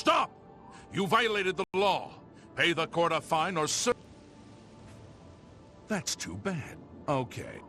Stop! You violated the law. Pay the court a fine or That's too bad. Okay.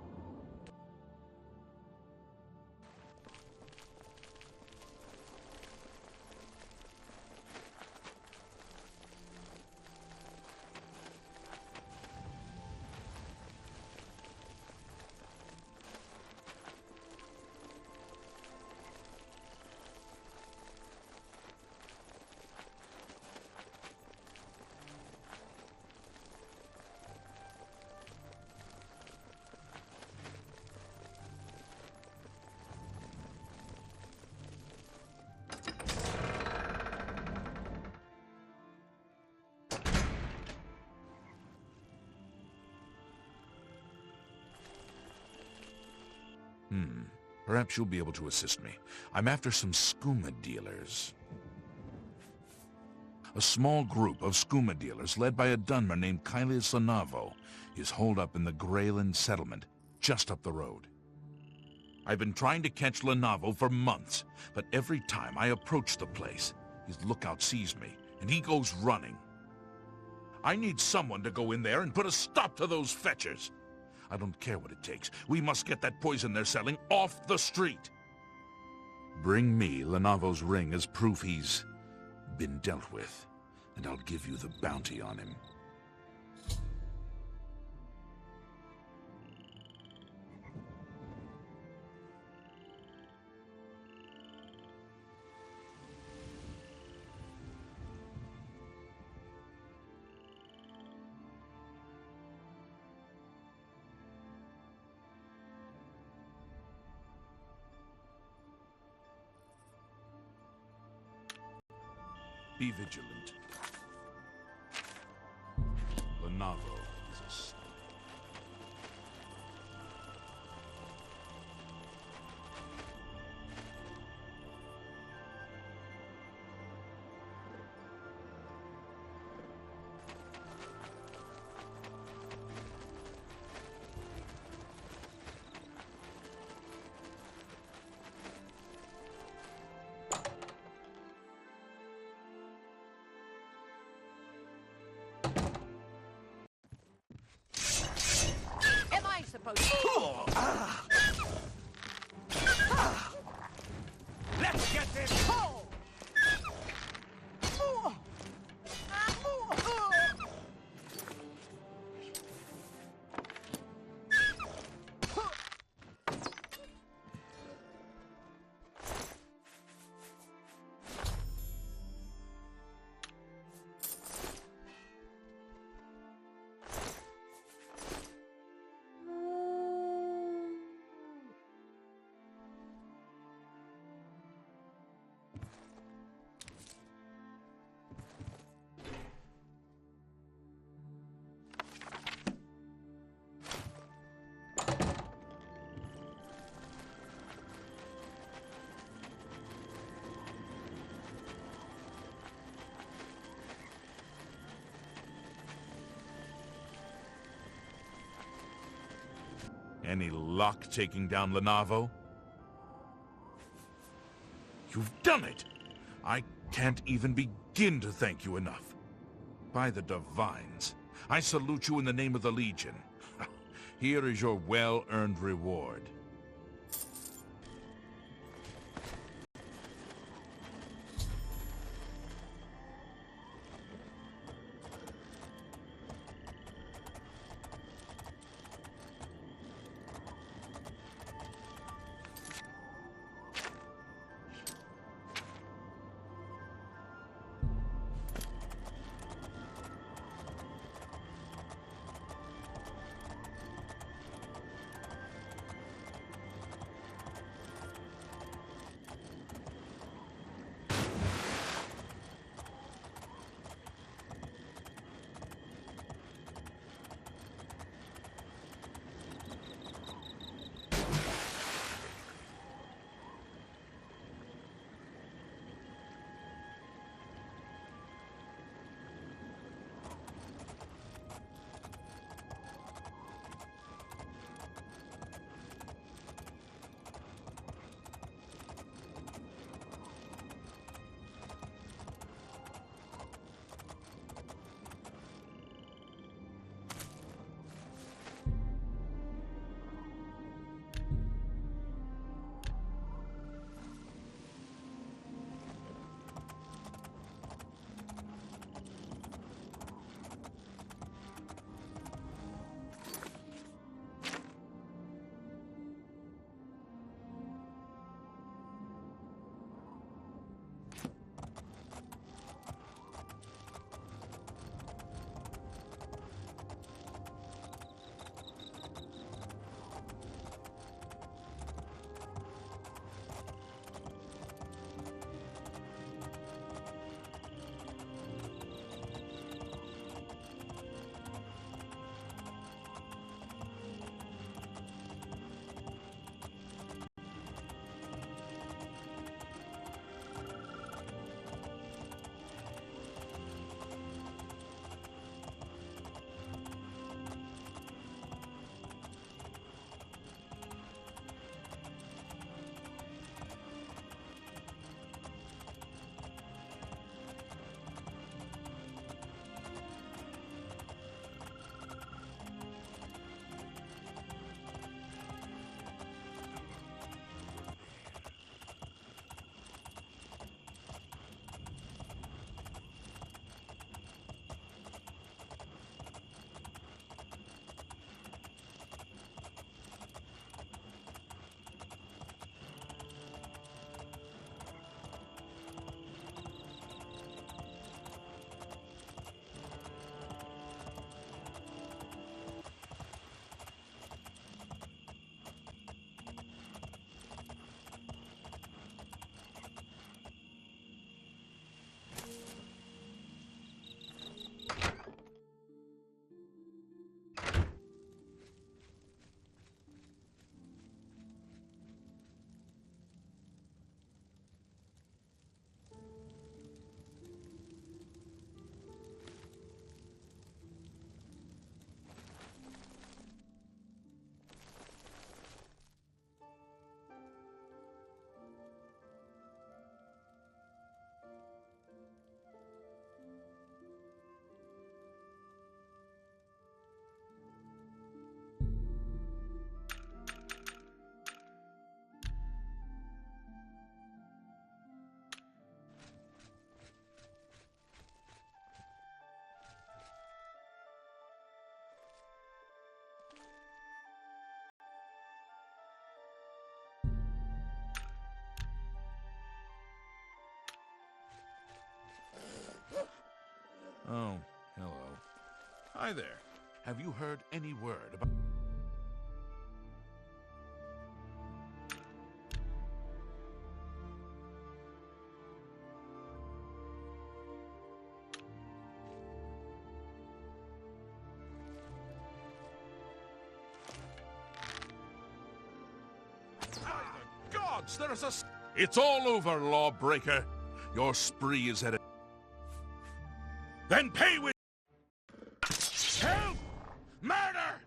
Perhaps you'll be able to assist me. I'm after some skooma dealers. A small group of skooma dealers led by a Dunmer named Kailis Lanavo is holed up in the Greyland settlement, just up the road. I've been trying to catch Lanavo for months, but every time I approach the place, his lookout sees me, and he goes running. I need someone to go in there and put a stop to those fetchers. I don't care what it takes. We must get that poison they're selling off the street. Bring me Lanavo's ring as proof he's been dealt with, and I'll give you the bounty on him. Be vigilant. Lanavo is a snake. Let's get this! Any luck taking down Lenavo? You've done it! I can't even begin to thank you enough. By the Divines, I salute you in the name of the Legion. Here is your well-earned reward. Oh, hello. Hi there. Have you heard any word about... By the gods, there is a... It's all over, lawbreaker. Your spree is at a... Then pay with... Help! Murder!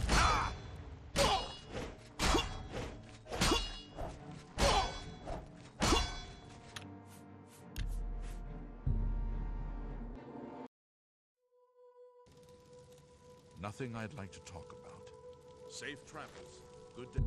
Ah! Nothing I'd like to talk about. Safe travels. Good day.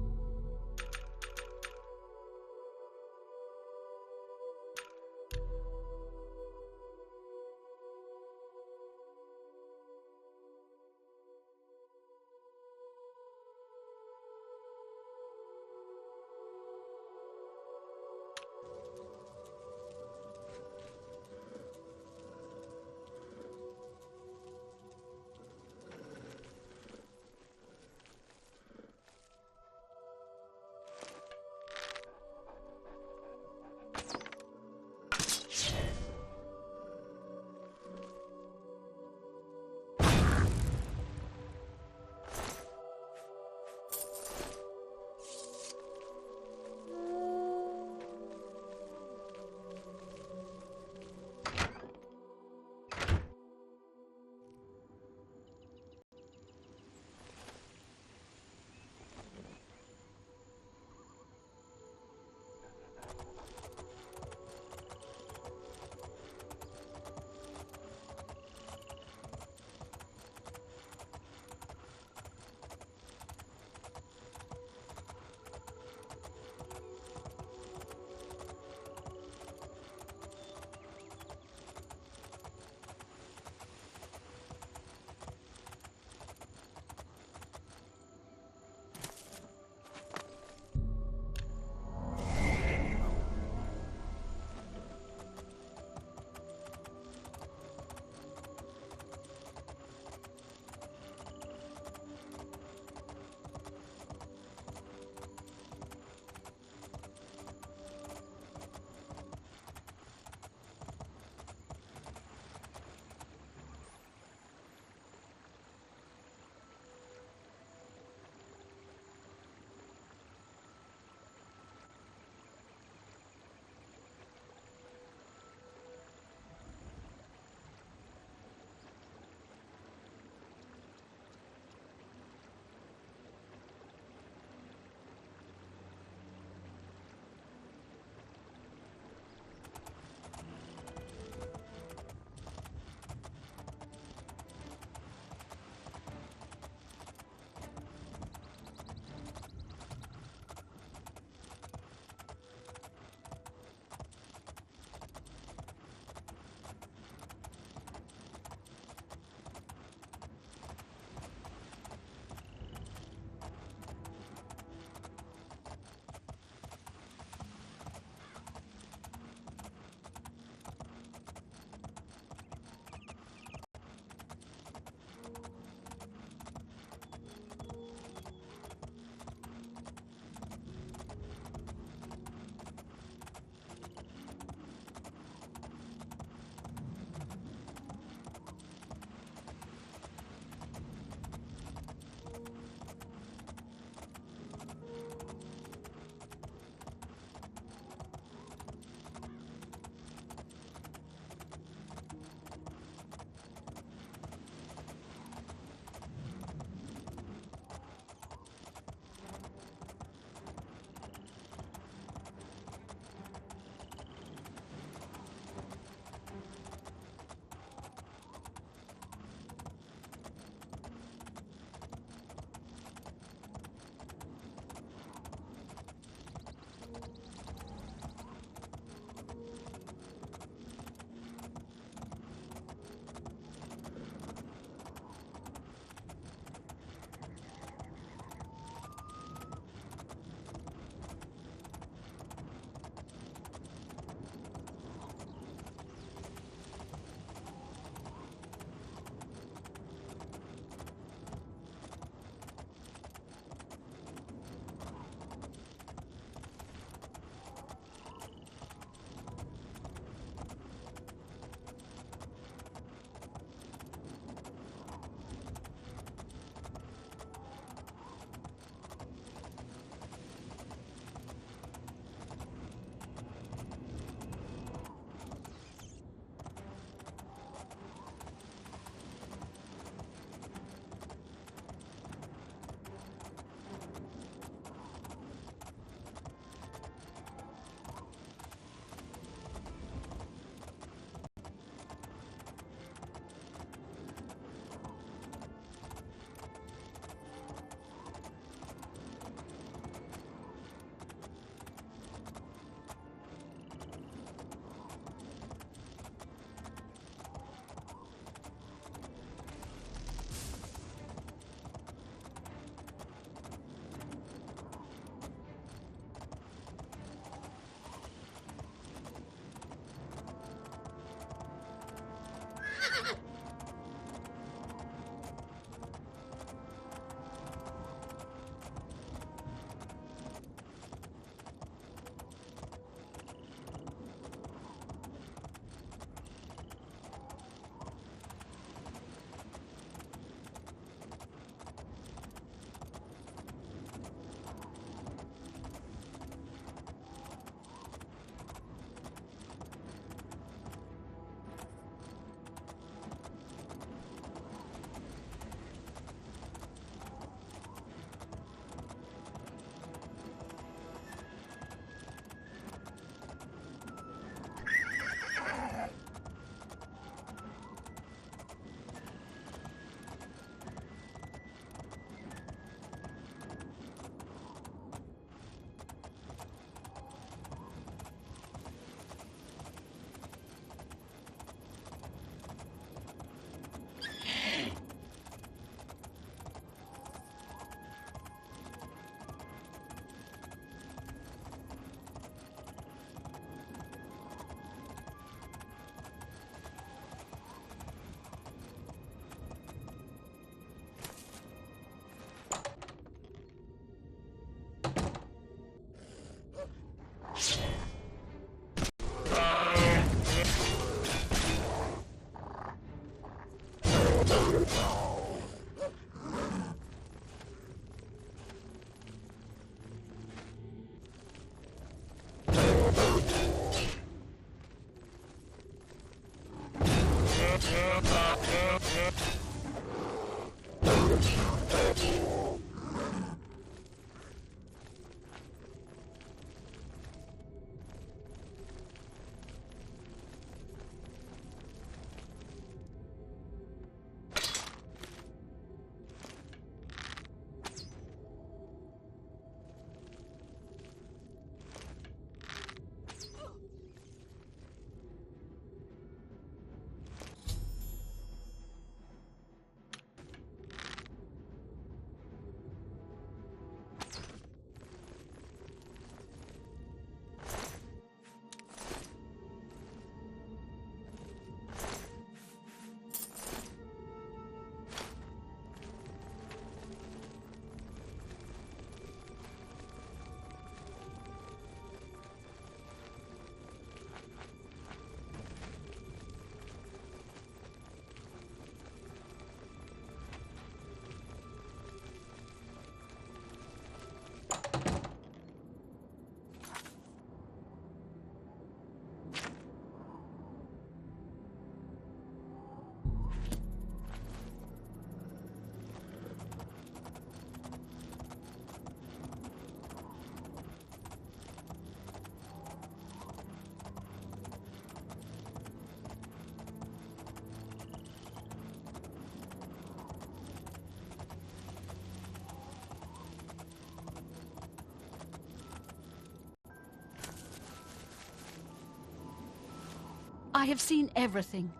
I have seen everything.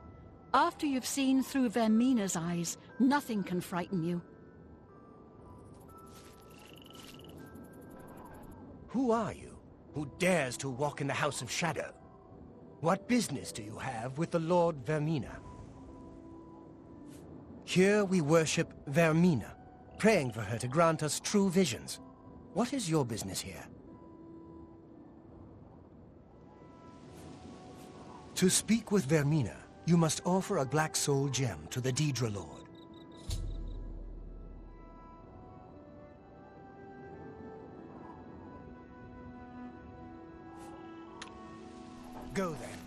After you've seen through Vermina's eyes, nothing can frighten you. Who are you, who dares to walk in the House of Shadow? What business do you have with the Lord Vermina? Here we worship Vermina, praying for her to grant us true visions. What is your business here? To speak with Vermina, you must offer a Black Soul gem to the Daedra Lord. Go then.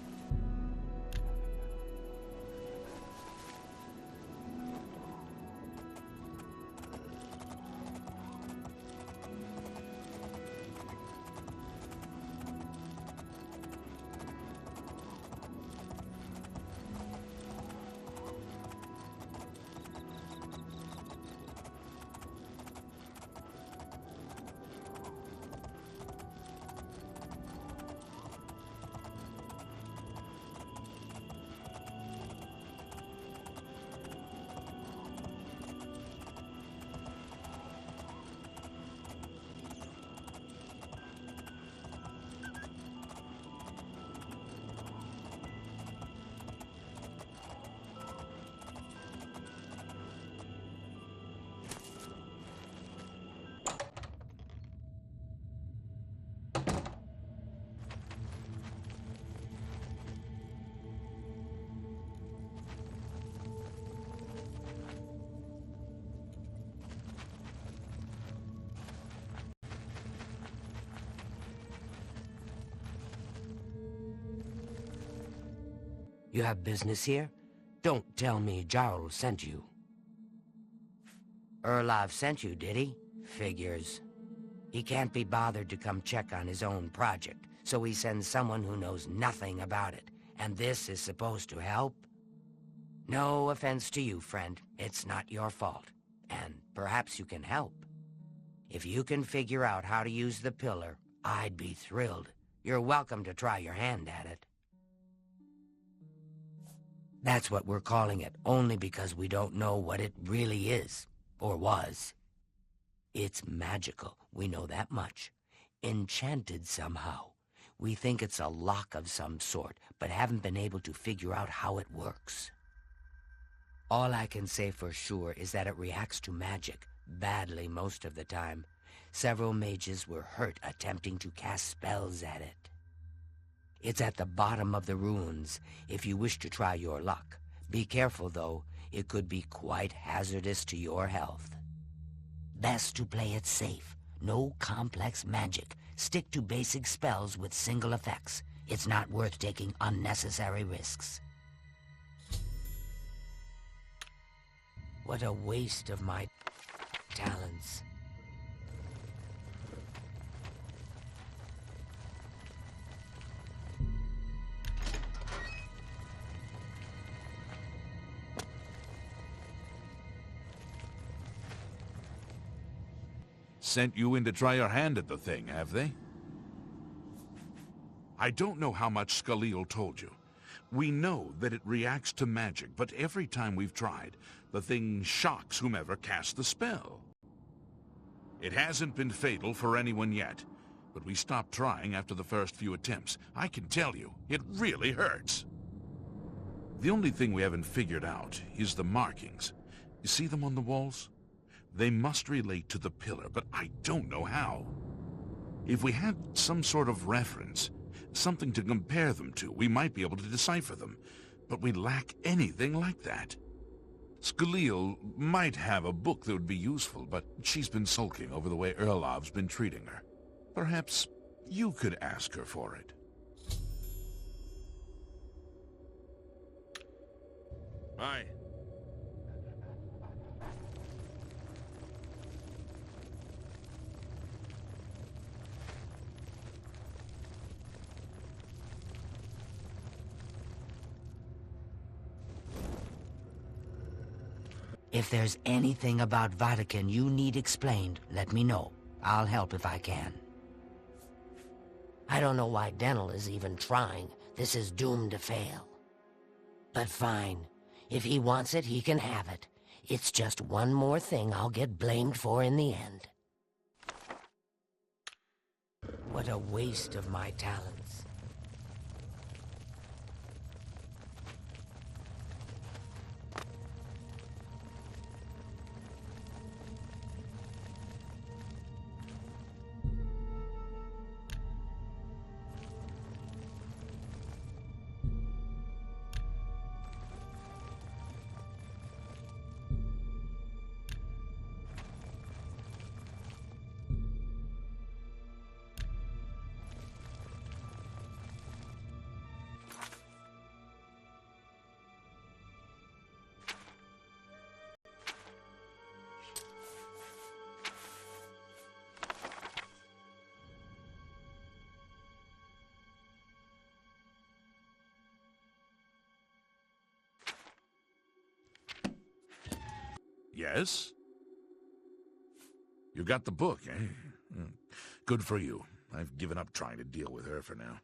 You have business here? Don't tell me Jarl sent you. Erlov sent you, did he? Figures. He can't be bothered to come check on his own project, so he sends someone who knows nothing about it. And this is supposed to help? No offense to you, friend. It's not your fault. And perhaps you can help. If you can figure out how to use the pillar, I'd be thrilled. You're welcome to try your hand at it. That's what we're calling it, only because we don't know what it really is, or was. It's magical, we know that much. Enchanted somehow. We think it's a lock of some sort, but haven't been able to figure out how it works. All I can say for sure is that it reacts to magic, badly most of the time. Several mages were hurt attempting to cast spells at it. It's at the bottom of the ruins, if you wish to try your luck. Be careful, though. It could be quite hazardous to your health. Best to play it safe. No complex magic. Stick to basic spells with single effects. It's not worth taking unnecessary risks. What a waste of my talents. Sent you in to try your hand at the thing, have they? I don't know how much Skalil told you. We know that it reacts to magic, but every time we've tried, the thing shocks whomever casts the spell. It hasn't been fatal for anyone yet, but we stopped trying after the first few attempts. I can tell you, it really hurts. The only thing we haven't figured out is the markings. You see them on the walls? They must relate to the pillar, but I don't know how. If we had some sort of reference, something to compare them to, we might be able to decipher them, but we lack anything like that. Skalil might have a book that would be useful, but she's been sulking over the way Erlov's been treating her. Perhaps you could ask her for it. Aye. If there's anything about Vatican you need explained, let me know. I'll help if I can. I don't know why Dental is even trying. This is doomed to fail. But fine. If he wants it, he can have it. It's just one more thing I'll get blamed for in the end. What a waste of my talents. Yes? You got the book, eh? Good for you. I've given up trying to deal with her for now.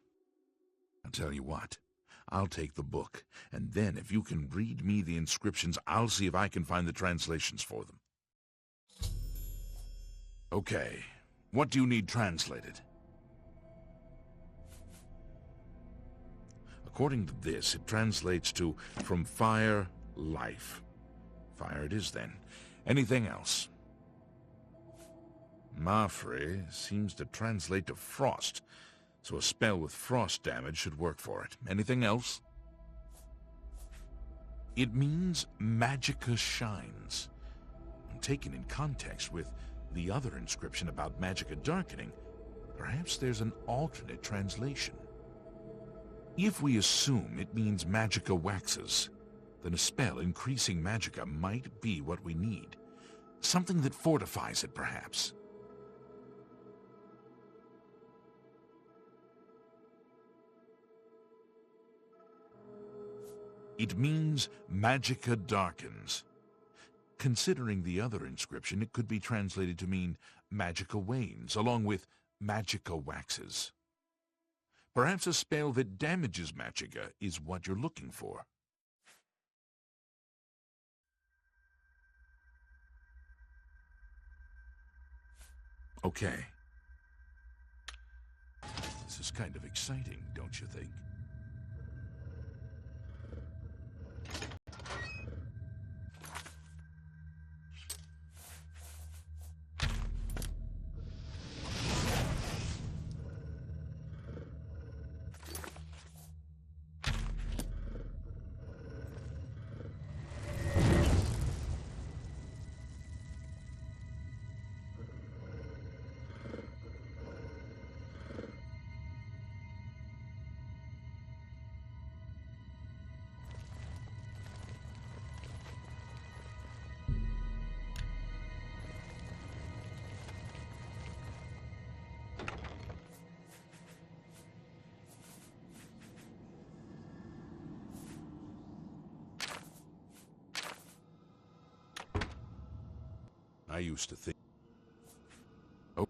I'll tell you what. I'll take the book, and then if you can read me the inscriptions, I'll see if I can find the translations for them. Okay. What do you need translated? According to this, it translates to from fire, life. Fire it is, then. Anything else? Mafre seems to translate to frost, so a spell with frost damage should work for it. Anything else? It means Magicka shines. Taken in context with the other inscription about Magicka darkening, perhaps there's an alternate translation. If we assume it means Magicka waxes, then a spell increasing Magicka might be what we need. Something that fortifies it, perhaps. It means Magicka darkens. Considering the other inscription, it could be translated to mean Magicka wanes, along with Magicka waxes. Perhaps a spell that damages Magicka is what you're looking for. Okay. This is kind of exciting, don't you think? I used to think... Oh.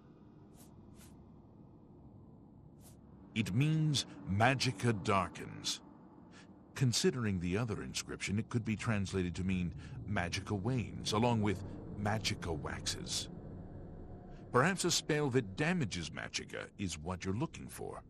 It means Magicka darkens. Considering the other inscription, it could be translated to mean Magicka wanes, along with Magicka waxes. Perhaps a spell that damages Magicka is what you're looking for.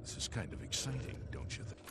This is kind of exciting, don't you think?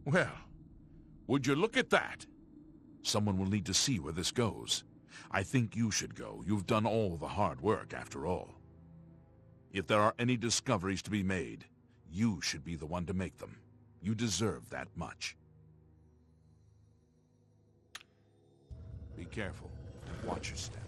Well, would you look at that? Someone will need to see where this goes. I think you should go. You've done all the hard work, after all. If there are any discoveries to be made, you should be the one to make them. You deserve that much. Be careful. Watch your step.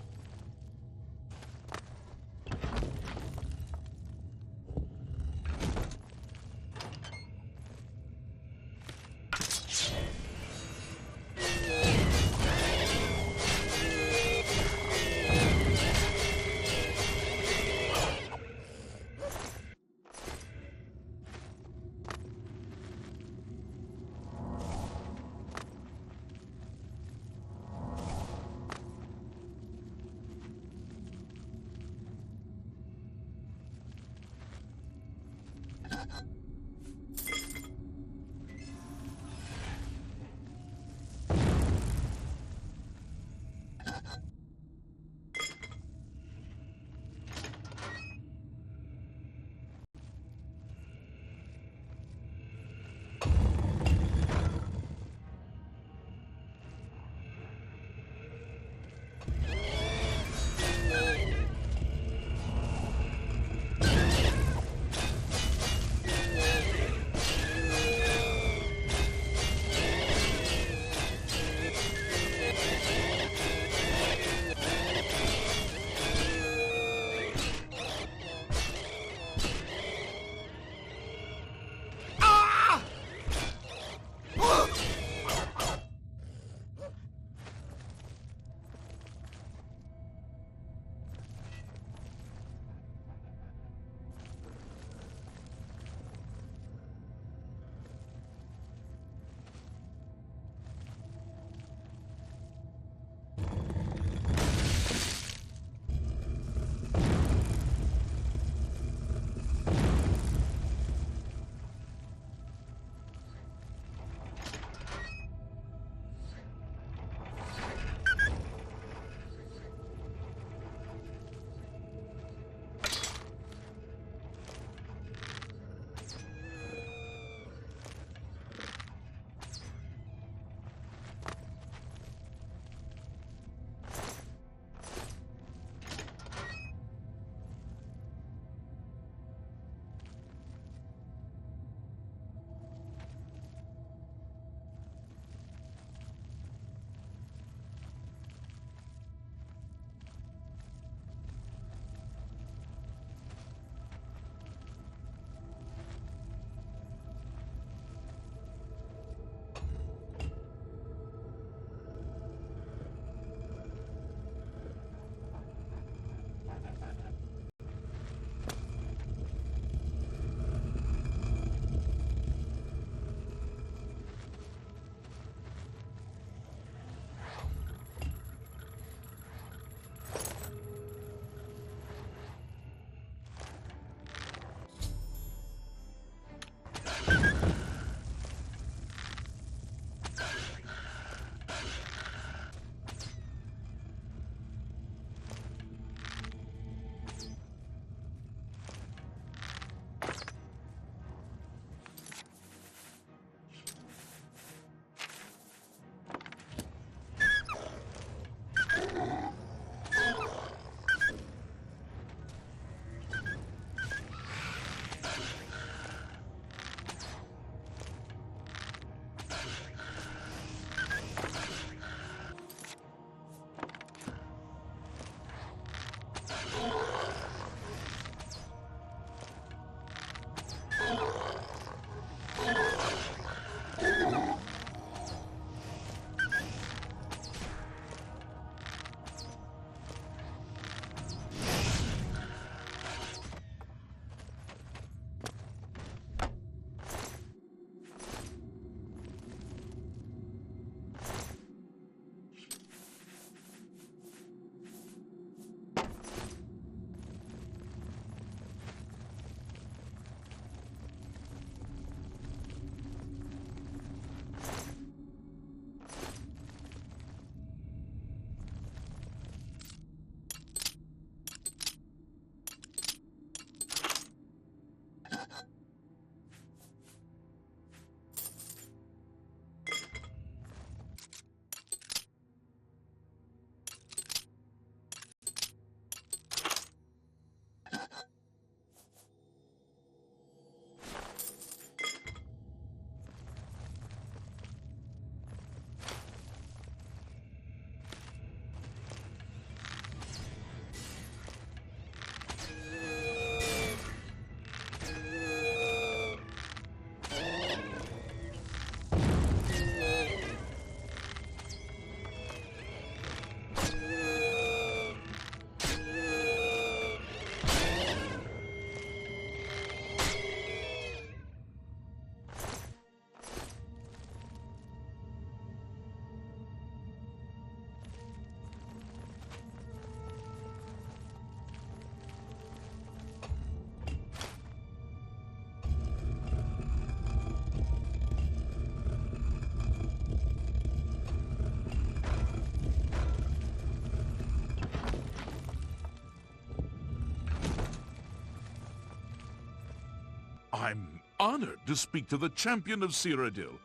I'm honored to speak to the champion of Cyrodiil.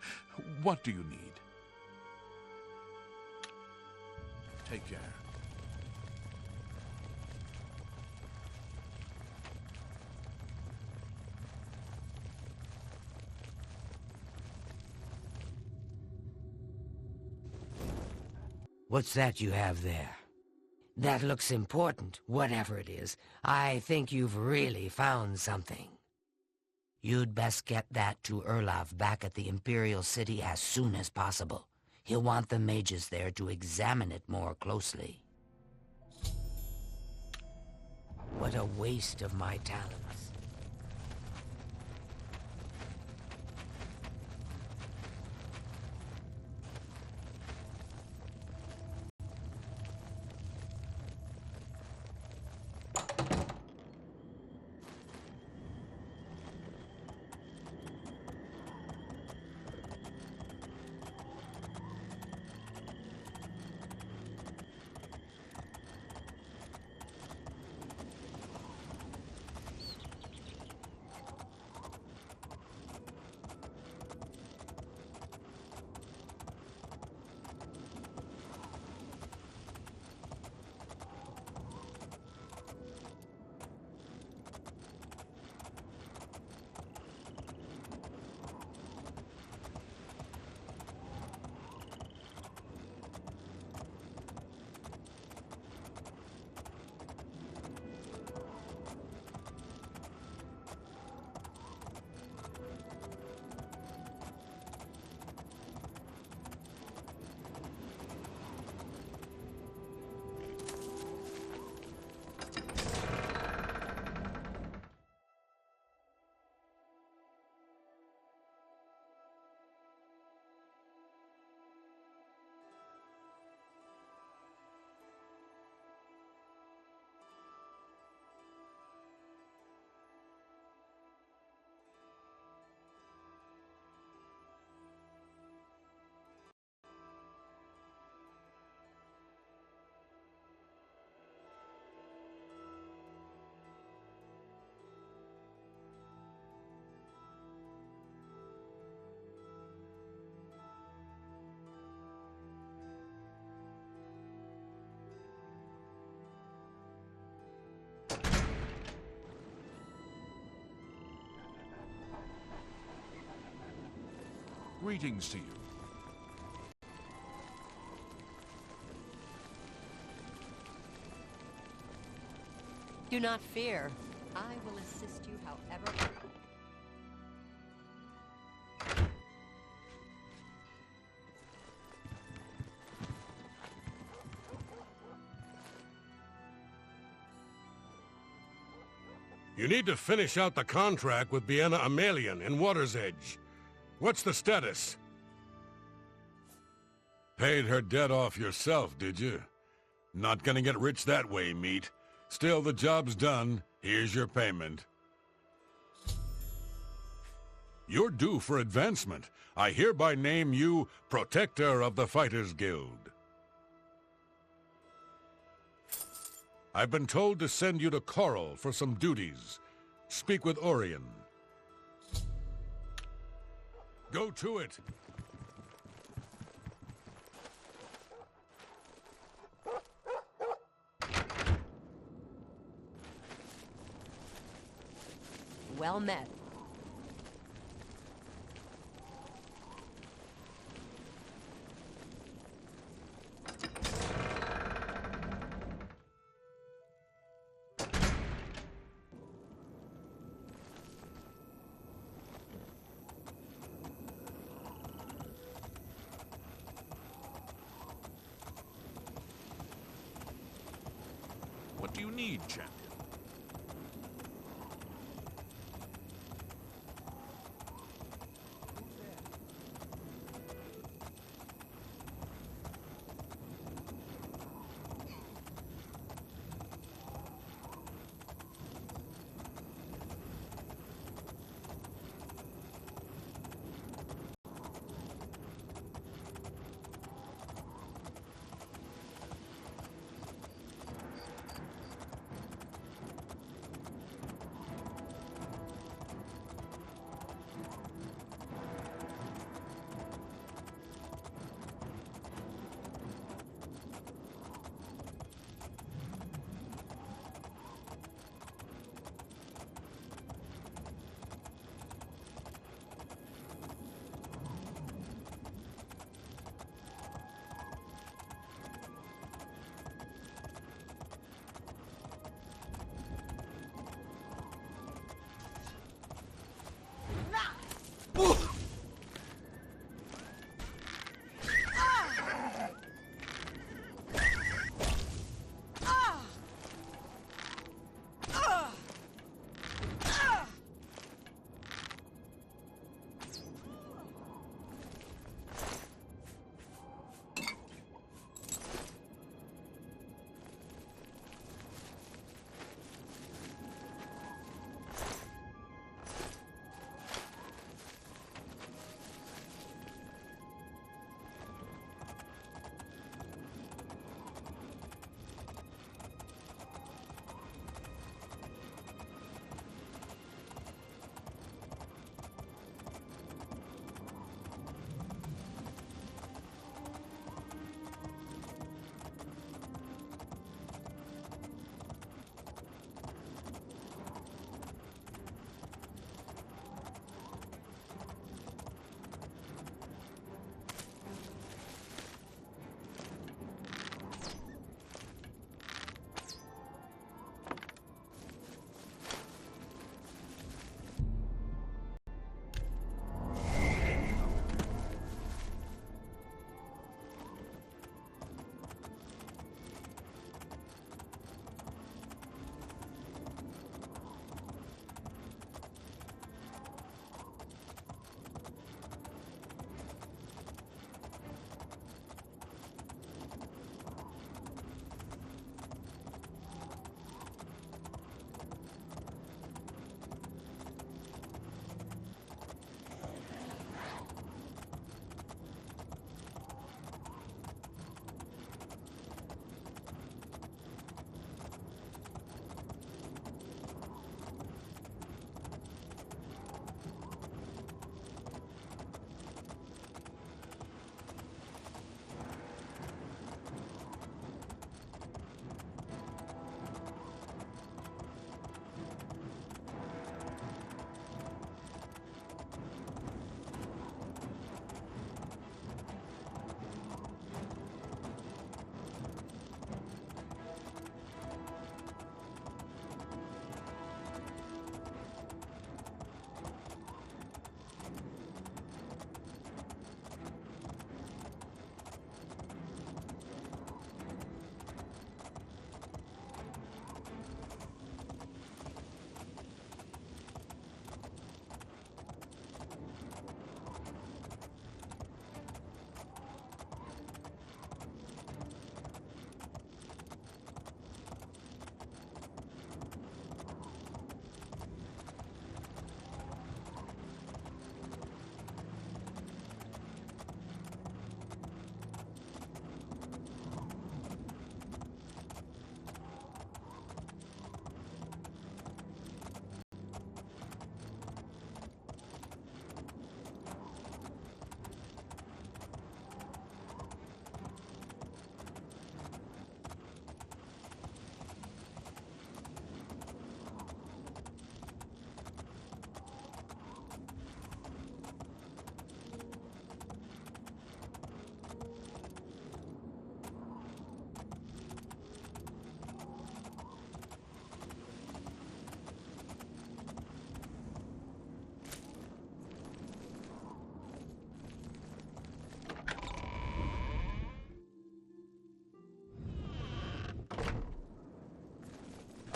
What do you need? Take care. What's that you have there? That looks important, whatever it is. I think you've really found something. You'd best get that to Erlaf back at the Imperial City as soon as possible. He'll want the mages there to examine it more closely. What a waste of my talents. Greetings to you. Do not fear. I will assist you however. You need to finish out the contract with Biena Amelian in Water's Edge. What's the status? Paid her debt off yourself, did you? Not gonna get rich that way, meat. Still, the job's done. Here's your payment. You're due for advancement. I hereby name you Protector of the Fighters Guild. I've been told to send you to Qarl for some duties. Speak with Orion. Go to it. Well met. What do you need, champion?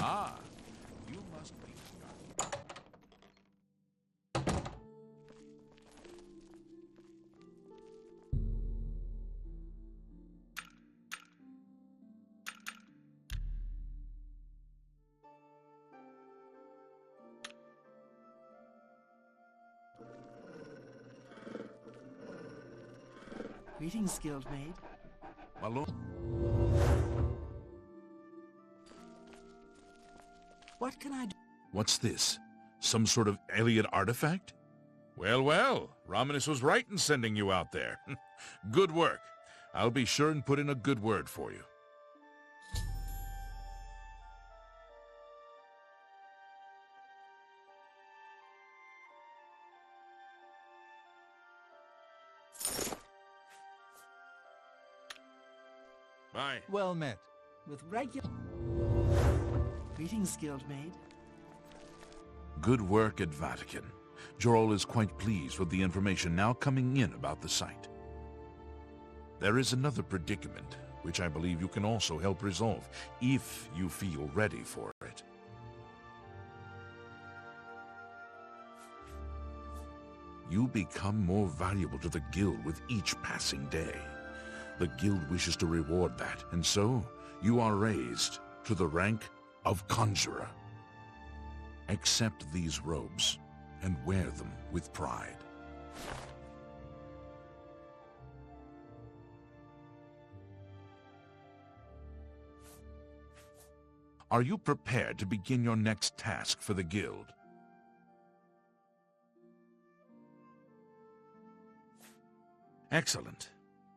Ah, you must be. Greetings, Guildmaid. My lord. What can I do? What's this? Some sort of Alyeid artifact? Well, well, Romanus was right in sending you out there. Good work. I'll be sure and put in a good word for you. Bye. Well met. With regular... Greetings, Guildmaid. Good work at Vatican. Jorol is quite pleased with the information now coming in about the site. There is another predicament, which I believe you can also help resolve, if you feel ready for it. You become more valuable to the guild with each passing day. The guild wishes to reward that, and so you are raised to the rank of Conjurer. Accept these robes and wear them with pride. Are you prepared to begin your next task for the guild? Excellent.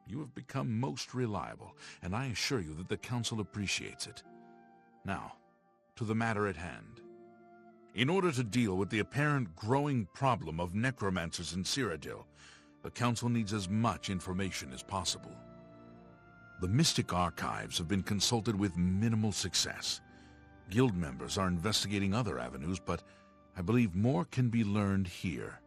You have become most reliable, and I assure you that the Council appreciates it. Now, to the matter at hand. In order to deal with the apparent growing problem of necromancers in Cyrodiil, the Council needs as much information as possible. The Mystic Archives have been consulted with minimal success. Guild members are investigating other avenues, but I believe more can be learned here.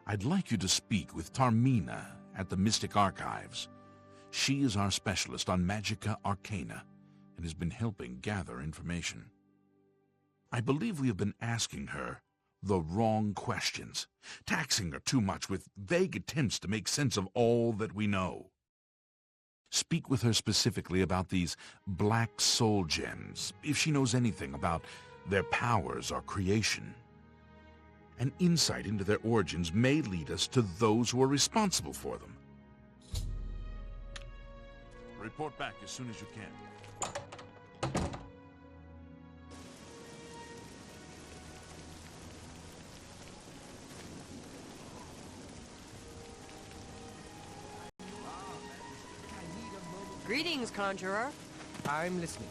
I'd like you to speak with Tarmina at the Mystic Archives. She is our specialist on Magicka Arcana and has been helping gather information. I believe we have been asking her the wrong questions, taxing her too much with vague attempts to make sense of all that we know. Speak with her specifically about these black soul gems, if she knows anything about their powers or creation. An insight into their origins may lead us to those who are responsible for them. Report back as soon as you can. Greetings, Conjurer. I'm listening.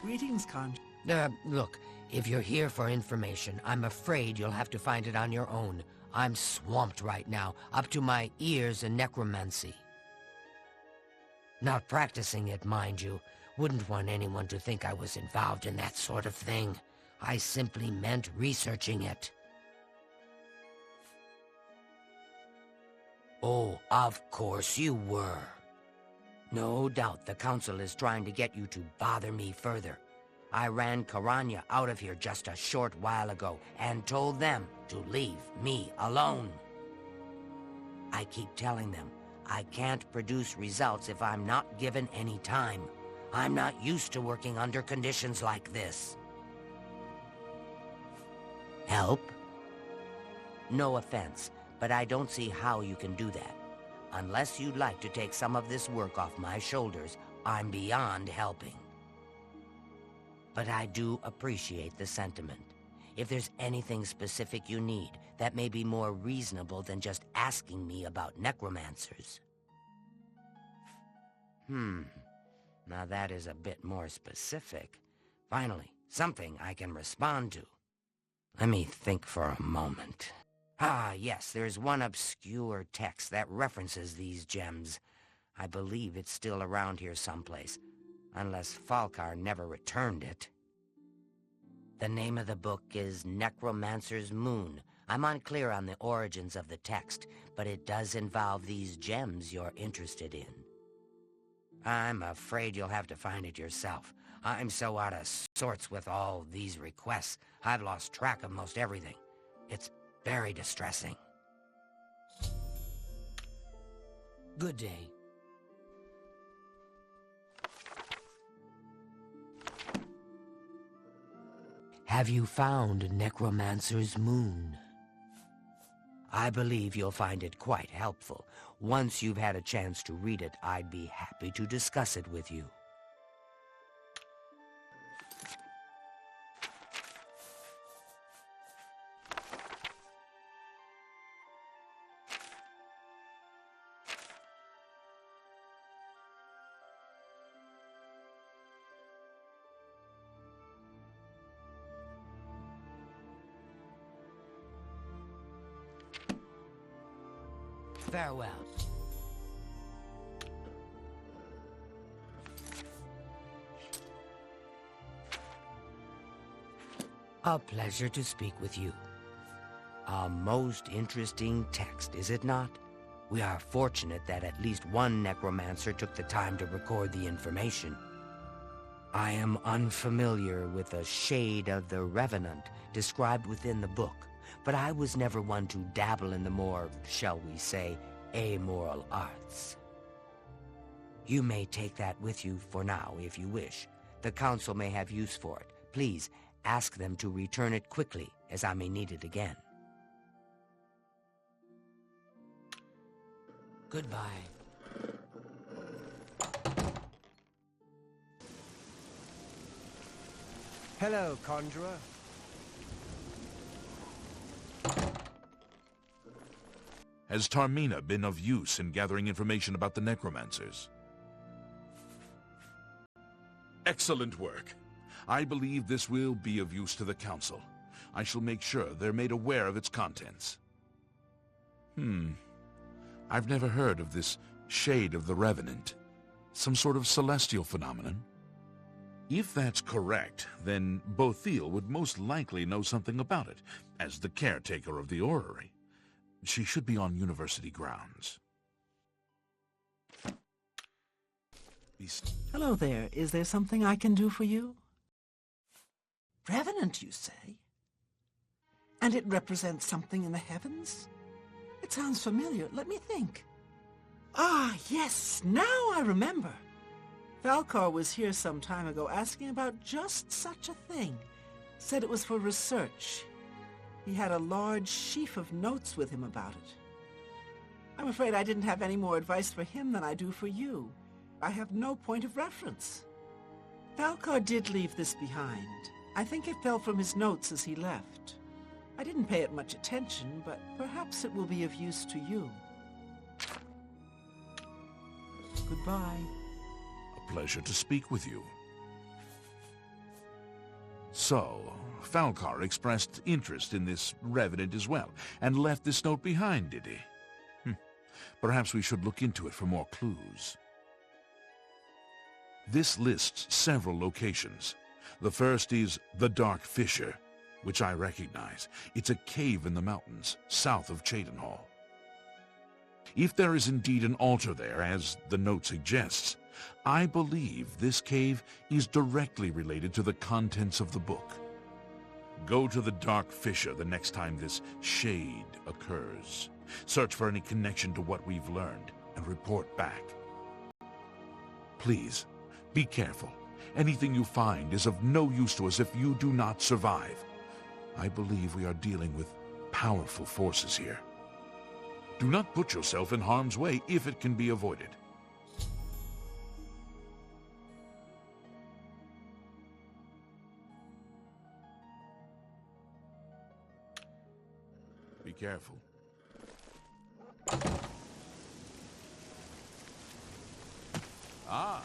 Greetings, Conjurer. Look, if you're here for information, I'm afraid you'll have to find it on your own. I'm swamped right now, up to my ears in necromancy. Not practicing it, mind you. Wouldn't want anyone to think I was involved in that sort of thing. I simply meant researching it. Oh, of course you were. No doubt the Council is trying to get you to bother me further. I ran Karanya out of here just a short while ago and told them to leave me alone. I keep telling them I can't produce results if I'm not given any time. I'm not used to working under conditions like this. Help? No offense, but I don't see how you can do that. Unless you'd like to take some of this work off my shoulders, I'm beyond helping. But I do appreciate the sentiment. If there's anything specific you need, that may be more reasonable than just asking me about necromancers. Now that is a bit more specific. Finally, something I can respond to. Let me think for a moment. Ah, yes, there's one obscure text that references these gems. I believe it's still around here someplace, unless Falkar never returned it. The name of the book is Necromancer's Moon. I'm unclear on the origins of the text, but it does involve these gems you're interested in. I'm afraid you'll have to find it yourself. I'm so out of sorts with all these requests, I've lost track of most everything. It's very distressing. Good day. Have you found Necromancer's Moon? I believe you'll find it quite helpful. Once you've had a chance to read it, I'd be happy to discuss it with you. Farewell. A pleasure to speak with you. A most interesting text, is it not? We are fortunate that at least one necromancer took the time to record the information. I am unfamiliar with a shade of the Revenant described within the book, but I was never one to dabble in the more, shall we say, amoral arts. You may take that with you for now, if you wish. The Council may have use for it. Please, ask them to return it quickly, as I may need it again. Goodbye. Hello, Conjurer. Has Tarmina been of use in gathering information about the necromancers? Excellent work. I believe this will be of use to the Council. I shall make sure they're made aware of its contents. I've never heard of this shade of the Revenant. Some sort of celestial phenomenon? If that's correct, then Bothil would most likely know something about it, as the caretaker of the orrery. She should be on university grounds. Hello there. Is there something I can do for you? Revenant, you say? And it represents something in the heavens? It sounds familiar. Let me think. Ah, yes, now I remember. Falcar was here some time ago asking about just such a thing. Said it was for research. He had a large sheaf of notes with him about it. I'm afraid I didn't have any more advice for him than I do for you. I have no point of reference. Falcar did leave this behind. I think it fell from his notes as he left. I didn't pay it much attention, but perhaps it will be of use to you. Goodbye. A pleasure to speak with you. So, Falcar expressed interest in this Revenant as well, and left this note behind, did he? Perhaps we should look into it for more clues. This lists several locations. The first is the Dark Fissure, which I recognize. It's a cave in the mountains, south of Cheydinhall. If there is indeed an altar there, as the note suggests, I believe this cave is directly related to the contents of the book. Go to the Dark Fissure the next time this shade occurs. Search for any connection to what we've learned, and report back. Please, be careful. Anything you find is of no use to us if you do not survive. I believe we are dealing with powerful forces here. Do not put yourself in harm's way if it can be avoided. Be careful. Ah,